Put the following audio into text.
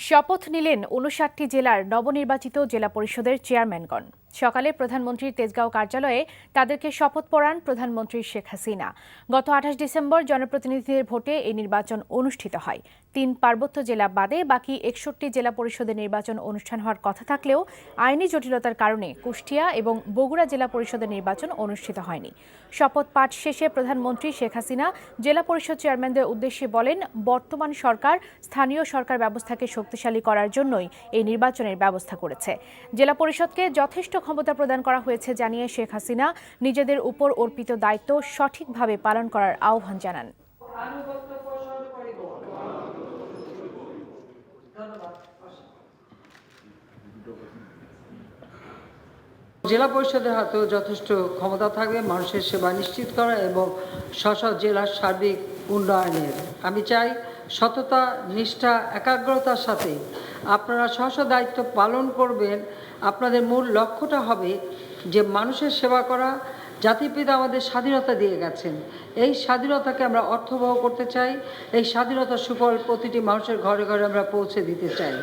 শপথ নিলেন ৫৯টি জেলার নবনির্বাচিত জেলা পরিষদের চেয়ারম্যানগণ। সকালে প্রধানমন্ত্রীর তেজগাঁও কার্যালয়ে তাদেরকে শপথ পড়ান প্রধানমন্ত্রী শেখ হাসিনা। গত ২৮ ডিসেম্বর জনপ্রতিনিধিদের ভোটে এই নির্বাচন অনুষ্ঠিত হয়। ৩ পার্বত্য জেলা বাদে বাকি ৬১ জেলা পরিষদের নির্বাচন অনুষ্ঠান হওয়ার কথা থাকলেও আইনি জটিলতার কারণে কুষ্টিয়া এবং বগুড়া জেলা পরিষদের নির্বাচন অনুষ্ঠিত হয়নি। শপথ পাঠ শেষে প্রধানমন্ত্রী শেখ হাসিনা জেলা পরিষদ চেয়ারম্যানদের উদ্দেশ্যে বলেন, বর্তমান সরকার স্থানীয় সরকার ব্যবস্থাকে শক্তিশালী করার জন্যই এই নির্বাচনের ব্যবস্থা করেছে। জেলা পরিষদকে যথেষ্ট ক্ষমতা প্রদান করা হয়েছে জানিয়ে শেখ হাসিনা নিজেদের উপর অর্পিত দায়িত্ব সঠিকভাবে পালন করার আহ্বান জানান। জেলা পরিষদের হাতেও যথেষ্ট ক্ষমতা থাকবে মানুষের সেবা নিশ্চিত করা এবং স্ব জেলার সার্বিক উন্নয়নের। আমি চাই সততা, নিষ্ঠা, একাগ্রতার সাথে আপনারা স্ব দায়িত্ব পালন করবেন। আপনাদের মূল লক্ষ্যটা হবে যে মানুষের সেবা করা। জাতির আমাদের স্বাধীনতা দিয়ে গেছেন, এই স্বাধীনতাকে আমরা অর্থবহ করতে চাই। এই স্বাধীনতার সুফল প্রতিটি মানুষের ঘরে ঘরে আমরা পৌঁছে দিতে চাই।